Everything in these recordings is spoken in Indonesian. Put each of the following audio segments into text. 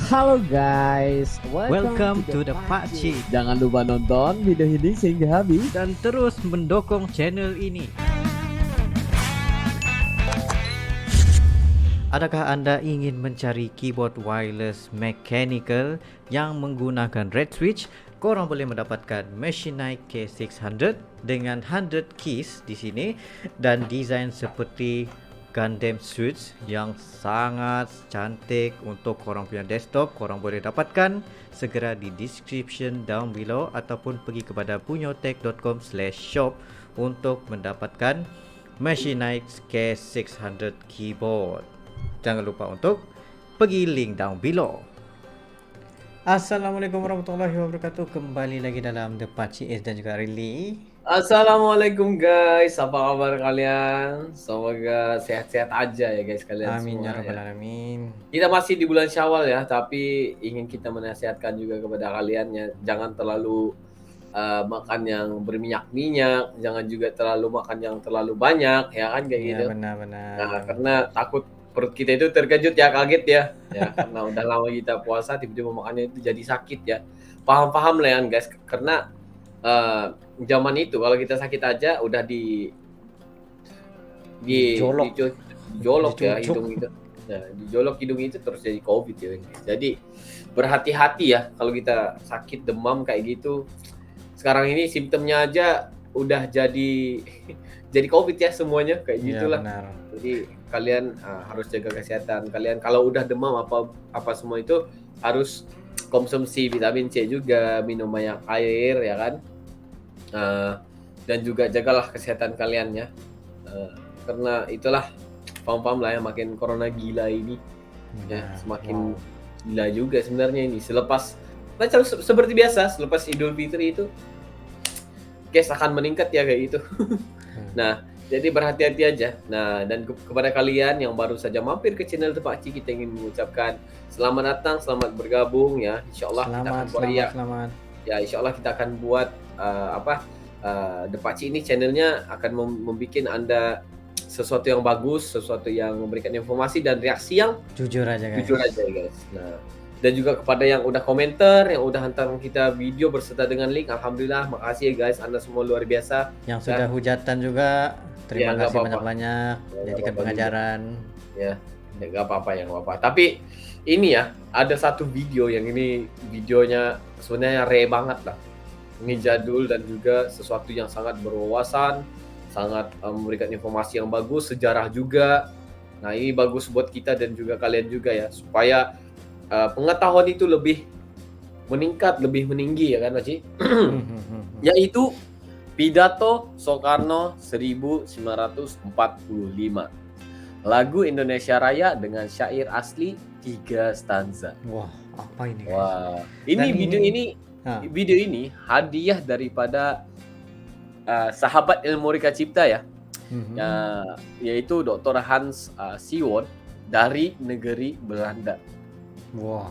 Halo guys, Welcome to the Pakcik. Jangan lupa nonton video ini sehingga habis Dan terus mendukung channel ini. Adakah Anda ingin mencari keyboard wireless mechanical yang menggunakan red switch? Korang boleh mendapatkan Machinite K600 dengan 100 keys di sini dan desain seperti Gundam Suits yang sangat cantik untuk korang punya desktop. Korang boleh dapatkan segera di description down below ataupun pergi kepada punyotech.com/shop untuk mendapatkan Machinite K600 keyboard. Jangan lupa untuk pergi link down below. Assalamualaikum warahmatullahi wabarakatuh. Kembali lagi dalam The Pakcik Ace dan juga Rilly. Assalamualaikum guys, apa kabar kalian? Semoga sehat-sehat aja ya guys kalian Amin semua ya rabbal ya. alamin. Kita masih di bulan Syawal ya, tapi ingin kita menasihatkan juga kepada kalian ya, jangan terlalu makan yang berminyak-minyak, jangan juga terlalu makan yang terlalu banyak ya kan kayak Iya gitu. benar-benar. Nah, karena takut perut kita itu terkejut ya, kaget ya. Ya, karena udah lama kita puasa tiba-tiba makannya itu jadi sakit ya. Paham-paham lah ya guys, karena zaman itu kalau kita sakit aja udah dijolok ya hidung itu. Nah, dijolok hidung itu terus jadi COVID ya. Jadi berhati-hati ya kalau kita sakit demam kayak gitu. Sekarang ini simptomnya aja udah jadi jadi COVID ya semuanya kayak Iya gitulah. benar. Jadi kalian harus jaga kesehatan kalian. Kalau udah demam apa semua itu harus konsumsi vitamin C juga, minum banyak air ya kan. Dan juga jagalah kesehatan kalian ya. Karena itulah paham-paham lah ya, makin corona gila ini ya, semakin gila juga sebenarnya ini. Selepas macam seperti biasa selepas Idul Fitri itu case akan meningkat ya kayak gitu. Nah, jadi berhati-hati aja. Nah, dan kepada kalian yang baru saja mampir ke channel The Pakcik, kita ingin mengucapkan selamat datang, selamat bergabung ya. Insyaallah kita akan Selamat. Ya, insyaallah kita akan buat The Pakcik ini channelnya akan membuat Anda sesuatu yang bagus, sesuatu yang memberikan informasi dan reaksi yang Jujur aja guys. Nah, dan juga kepada yang udah komentar, yang udah hantar kita video berserta dengan link, alhamdulillah, makasih ya guys, Anda semua luar biasa. Yang sudah hujatan juga, terima Ya, nggak kasih apa-apa. banyak-banyak. Nggak Jadikan apa-apa pengajaran. Ya nggak apa-apa. Tapi ini ya, ada satu video yang ini videonya sebenarnya rare banget lah. Ini jadul dan juga sesuatu yang sangat berwawasan, sangat memberikan informasi yang bagus, sejarah juga. Nah, ini bagus buat kita dan juga kalian juga ya, supaya pengetahuan itu lebih meningkat, lebih meninggi ya kan Pak Ci? Yaitu pidato Soekarno 1945. Lagu Indonesia Raya dengan syair asli 3 stanza. Wah, apa ini guys? Wah, ini video ini hadiah daripada sahabat ilmu Rika Cipta ya. Yaitu Dr. Hans Siwon dari negeri Belanda. Wah.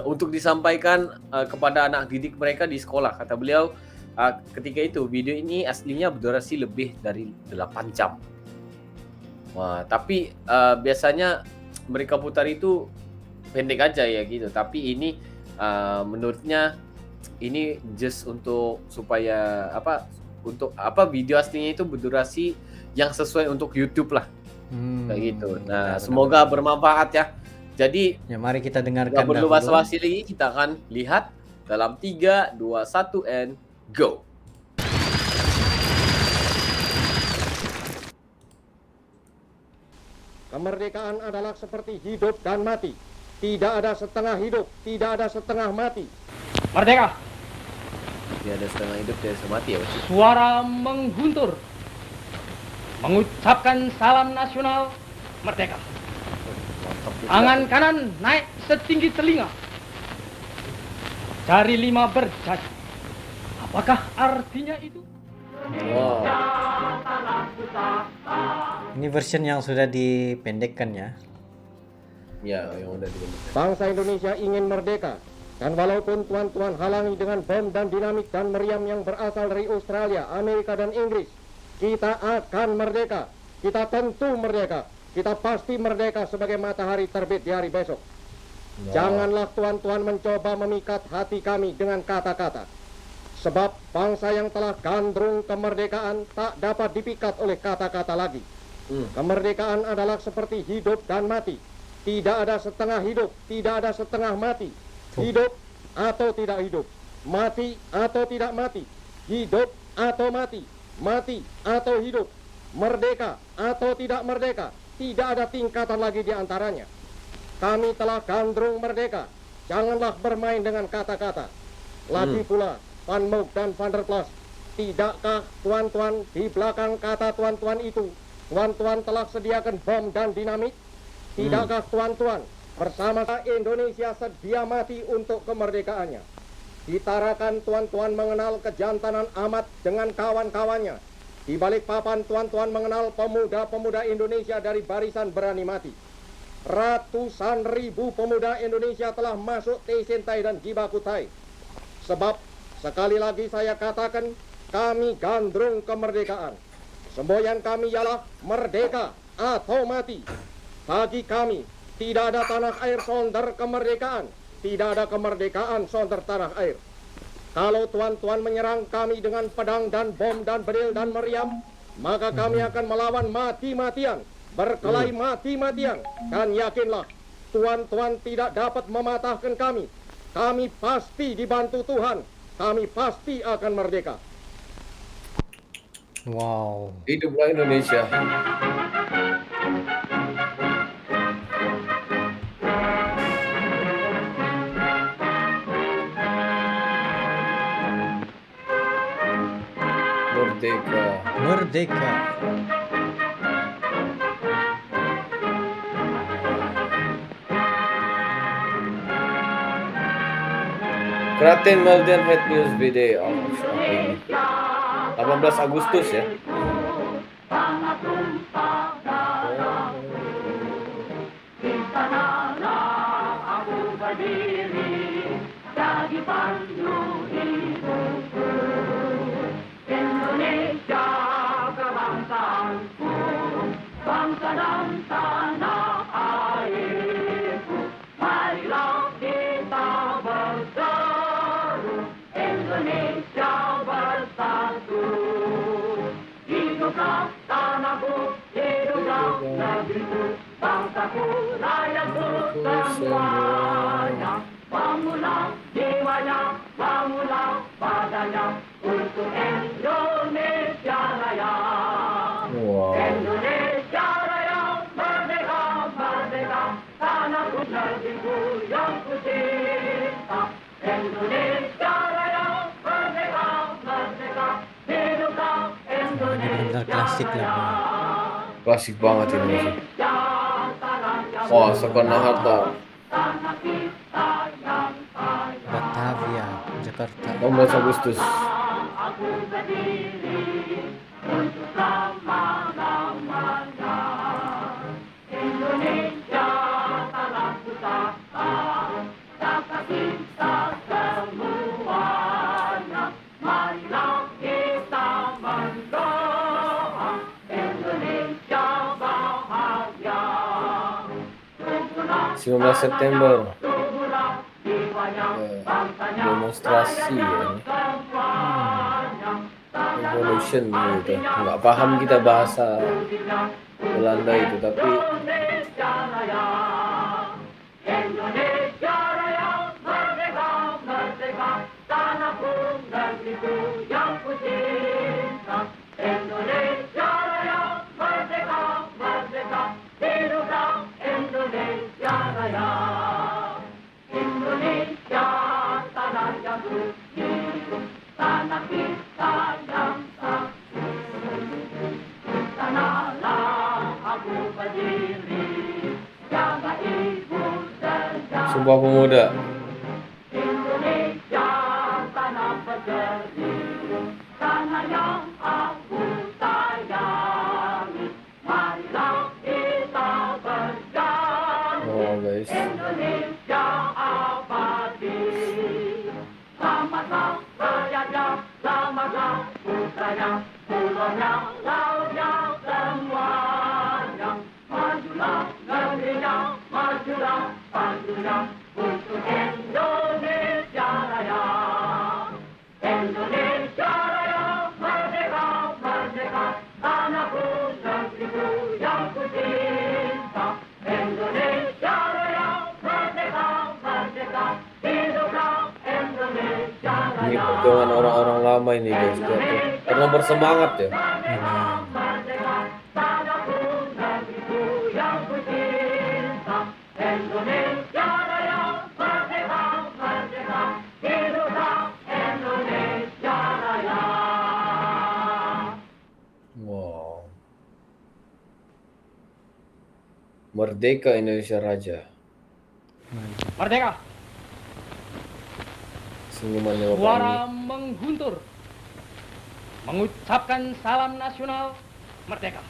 Untuk disampaikan kepada anak didik mereka di sekolah. Kata beliau ketika itu video ini aslinya berdurasi lebih dari 8 jam. Wah, tapi biasanya mereka putar itu pendek aja ya gitu. Tapi ini menurutnya ini just untuk supaya video aslinya itu berdurasi yang sesuai untuk YouTube lah. Kayak gitu. Nah, semoga bermanfaat ya. Jadi ya mari kita dengarkan. nggak perlu basa-basi lagi, kita akan lihat dalam 3, 2, 1 and go. Kemerdekaan adalah seperti hidup dan mati. Tidak ada setengah hidup, tidak ada setengah mati. Merdeka! Tidak ada setengah hidup, tidak ada mati ya Pak. Suara mengguntur. Mengucapkan salam nasional merdeka. Tangan kanan naik setinggi telinga. Jari 5 berjari. Apakah artinya itu? Wow. Ini version yang sudah dipendekkan ya. Ya, yang udah dibentuk. Bangsa Indonesia ingin merdeka. Dan walaupun tuan-tuan halangi dengan bom dan dinamit dan meriam yang berasal dari Australia, Amerika, dan Inggris, kita akan merdeka. Kita tentu merdeka. Kita pasti merdeka sebagai matahari terbit di hari besok. Janganlah tuan-tuan mencoba memikat hati kami dengan kata-kata. Sebab bangsa yang telah gandrung kemerdekaan tak dapat dipikat oleh kata-kata lagi. Kemerdekaan adalah seperti hidup dan mati. Tidak ada setengah hidup, tidak ada setengah mati. Hidup atau tidak hidup, mati atau tidak mati, hidup atau mati, mati atau hidup, merdeka atau tidak merdeka, tidak ada tingkatan lagi di antaranya. Kami telah gandrung merdeka, janganlah bermain dengan kata-kata. Lagi pula, Van Moog dan Van der Plas, tidakkah tuan-tuan di belakang kata tuan-tuan itu, tuan-tuan telah sediakan bom dan dinamit? Tidakkah tuan-tuan bersama Indonesia sedia mati untuk kemerdekaannya? Ditarakan tuan-tuan mengenal kejantanan Ahmad dengan kawan-kawannya. Di balik papan tuan-tuan mengenal pemuda-pemuda Indonesia dari barisan berani mati. Ratusan ribu pemuda Indonesia telah masuk Teisentai dan Gibakutai. Sebab sekali lagi saya katakan, kami gandrung kemerdekaan. Semboyan kami ialah merdeka atau mati. Bagi kami, tidak ada tanah air sonder kemerdekaan. Tidak ada kemerdekaan sonder tanah air. Kalau tuan-tuan menyerang kami dengan pedang dan bom dan beril dan meriam, maka kami akan melawan mati-matian, berkelahi mati-matian. Dan yakinlah, tuan-tuan tidak dapat mematahkan kami. Kami pasti dibantu Tuhan. Kami pasti akan merdeka. Wow. Hiduplah Indonesia. Merdeka. Merdeka. Kraten Melden Head News Video. Oh, apa ini? 18 Agustus ya. Indonesia kebangsaanku, bangsa dan tanah airku, marilah kita berseru, Indonesia bersatu. Hiduplah tanahku, hiduplah negeriku, bangsaku, rakyatku semuanya. Bangunlah jiwanya, bangunlah badannya, untuk Indonesia Raya. Wow. Indonesia Raya, merdeka, merdeka, tanahku negeriku yang ku cinta. Indonesia Raya, merdeka, merdeka, hiduplah Indonesia Klasik lah. Raya. Klasik banget ini musik. Indonesia, tanah yang Wah, Soekarno Hatta. tanah kita yang kaya. Batavia, Jakarta. 18 Agustus. Aku berdiri untuk selama-lamanya. Indonesia tanah pusaka, saka kita semuanya. Marilah kita mendoa Indonesia bahagia. 19 September. Tubuhlah jiwanya, bangsanya, Demonstrasi ya ini. Revolution gitu. Nggak paham kita bahasa Belanda itu, tapi Indonesia Raya. Indonesia Raya, merdeka, merdeka, tanahku, negeriku yang ku cinta. Indonesia Raya, merdeka, merdeka, hiduplah Indonesia Raya. Indonesia, tanah yang suci, tanah kita yang satu. Tanahlah aku berdiri, jaga ibu sejak. Sumpah Pemuda. Indonesia, tanah berseri, tanah yang aku sayangi. Marilah kita berjanji. Oh guys. Indonesia abadi. Selamatlah rakyatnya, selamatlah putranya, pulaunya, lautnya, semuanya. Majulah negerinya, majulah pantunya, tanahku negeriku yang ku cinta. Indonesia Raya, merdeka, merdeka, hiduplah Indonesia Ini Raya. perjuangan orang-orang lama ini guys, karena bersemangat ya. Merdeka, tanahku negeriku yang ku cinta. Indonesia Raya, merdeka, merdeka, hiduplah Indonesia Raya. Wow. Merdeka Indonesia Raja. Merdeka. Senyumannya Bapak Suara mengguntur. Mengucapkan salam nasional merdeka.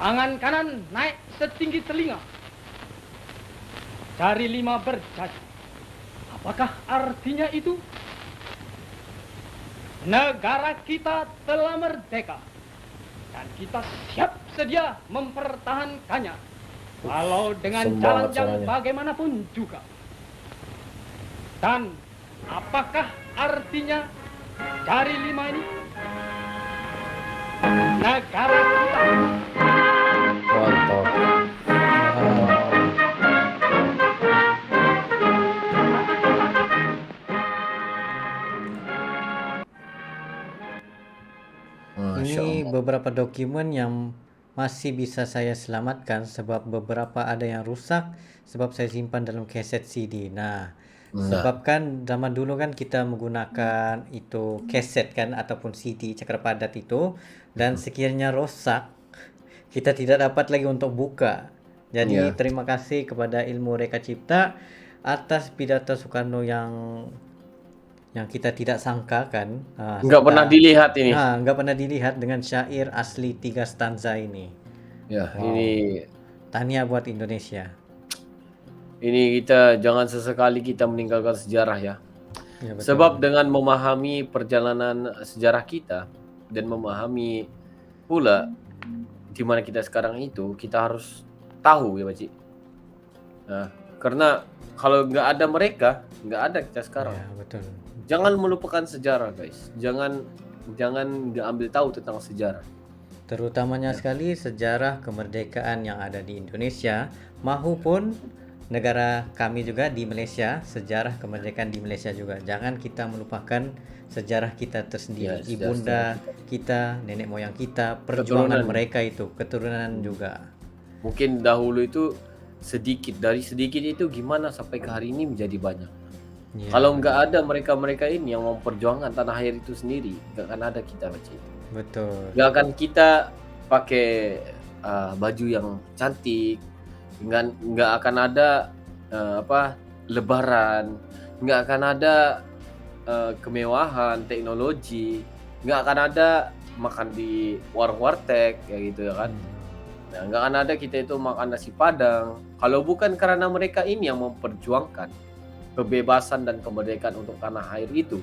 Tangan kanan naik setinggi telinga. Jari 5 berjari. Apakah artinya itu? Negara kita telah merdeka. Dan kita siap sedia mempertahankannya. Walau dengan Semangat jalan yang suaranya. bagaimanapun juga. Dan apakah artinya jari 5 ini? Negara kita. Mantap. Masya Ini Allah. beberapa dokumen yang masih bisa saya selamatkan sebab beberapa ada yang rusak sebab saya simpan dalam kaset CD. Nah, sebab kan zaman dulu kan kita menggunakan itu kaset kan ataupun CD cakar padat itu, dan sekiranya rosak kita tidak dapat lagi untuk buka. Jadi Ya. terima kasih kepada Ilmu Reka Cipta atas pidato Soekarno yang kita tidak sangka kan. Nggak pernah dilihat ini. Nggak pernah dilihat dengan syair asli 3 stanza ini. Ya, Wow. Tahniah buat Indonesia. ini kita jangan sesekali kita meninggalkan sejarah ya. Ya, betul. Sebab dengan memahami perjalanan sejarah kita dan memahami pula di mana kita sekarang itu, kita harus tahu ya, Pak. Nah, karena kalau nggak ada mereka, nggak ada kita sekarang. Ya, betul. Jangan melupakan sejarah, guys. Jangan nggak ambil tahu tentang sejarah. Terutamanya sekali sejarah kemerdekaan yang ada di Indonesia maupun negara kami juga di Malaysia, sejarah kemerdekaan di Malaysia juga. Jangan kita melupakan sejarah kita tersendiri, Ya, ibunda kita, nenek moyang kita, perjuangan Keturunan. mereka itu, keturunan juga. Mungkin dahulu itu sedikit, dari sedikit itu gimana sampai ke hari ini menjadi banyak. Ya, Kalau nggak ada mereka-mereka ini yang memperjuangkan tanah air itu sendiri, nggak akan ada kita, Pak. betul. Nggak akan kita pakai baju yang cantik, nggak akan ada lebaran, nggak akan ada kemewahan teknologi, nggak akan ada makan di warung warteg kayak gitu ya kan. Nah, nggak akan ada kita itu makan nasi padang kalau bukan karena mereka ini yang memperjuangkan kebebasan dan kemerdekaan untuk tanah air itu,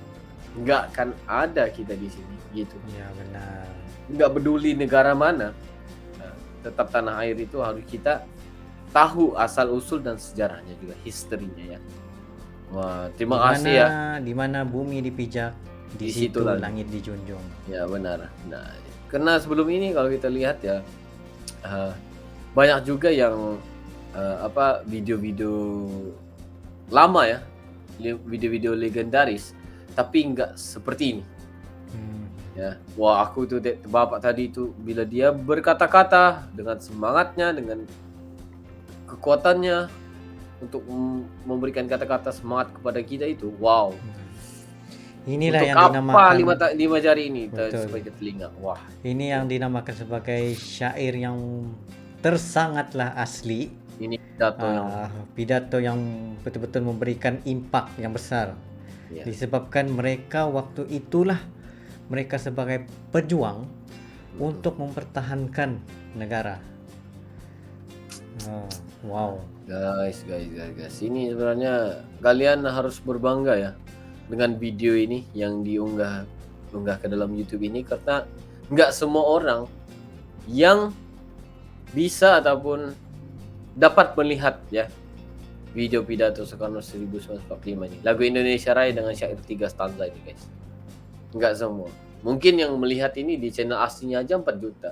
nggak akan ada kita di sini gitu. Ya, benar. Nggak peduli negara mana, nah, tetap tanah air itu harus kita tahu asal usul dan sejarahnya juga, historinya ya. Wah, terima kasih ya. Di mana bumi dipijak, di Di situ situ lagi. langit dijunjung. Ya benar. Nah, karena sebelum ini kalau kita lihat ya, banyak juga yang video-video lama ya, video-video legendaris, tapi nggak seperti ini. Ya, wah aku tuh bapak tadi itu bila dia berkata-kata dengan semangatnya, dengan kekuatannya untuk memberikan kata-kata semangat kepada kita itu, wow. Inilah Untuk yang apa dinamakan lima jari ini Betul. sebagai telinga, wah. ini yang dinamakan sebagai syair yang tersangatlah asli. Ini pidato yang Pidato yang betul-betul memberikan impak yang besar. ya. Disebabkan mereka waktu itulah mereka sebagai pejuang untuk mempertahankan negara. Wow. Guys. Ini sebenarnya kalian harus berbangga ya dengan video ini yang diunggah ke dalam YouTube ini, karena nggak semua orang yang bisa ataupun dapat melihat ya video pidato Soekarno 1945 ini. Lagu Indonesia Raya dengan syair 3 stanza ini, guys. Nggak semua. Mungkin yang melihat ini di channel aslinya aja 4 juta.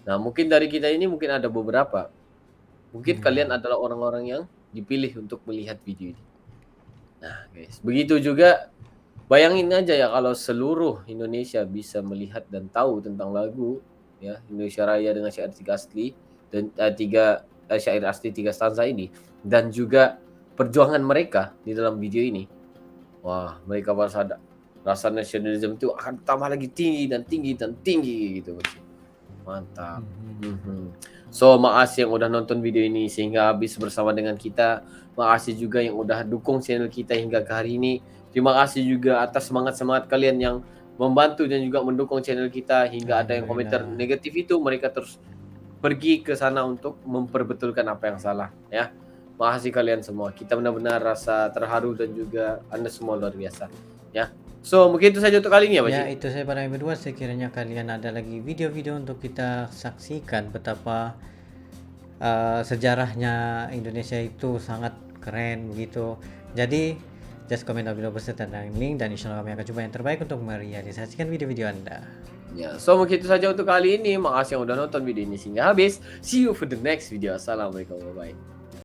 Nah, mungkin dari kita ini mungkin ada beberapa. Mungkin kalian adalah orang-orang yang dipilih untuk melihat video ini. Nah, guys, begitu juga bayangin aja ya kalau seluruh Indonesia bisa melihat dan tahu tentang lagu ya Indonesia Raya dengan syair 3 asli dan syair asli 3 stanza ini dan juga perjuangan mereka di dalam video ini. Wah, mereka rasa nasionalisme itu akan tambah lagi tinggi dan tinggi dan tinggi gitu. Mantap. So, makasih yang udah nonton video ini sehingga habis bersama dengan kita. Makasih juga yang udah dukung channel kita hingga ke hari ini. Terima kasih juga atas semangat-semangat kalian yang membantu dan juga mendukung channel kita hingga ada yang komentar negatif itu mereka terus pergi ke sana untuk memperbetulkan apa yang salah ya. Makasih kalian semua. Kita benar-benar rasa terharu dan juga Anda semua luar biasa ya. So, mungkin itu saja untuk kali ini ya, Pak. Ya, itu saya pada yang berdua. Sekiranya kalian ada lagi video-video untuk kita saksikan betapa sejarahnya Indonesia itu sangat keren begitu. Jadi, just comment down below beserta dengan link dan insya Allah kami akan coba yang terbaik untuk merealisasikan video-video Anda. Ya, so mungkin itu saja untuk kali ini. Makasih yang udah nonton video ini sehingga habis. See you for the next video. Assalamualaikum, bye-bye.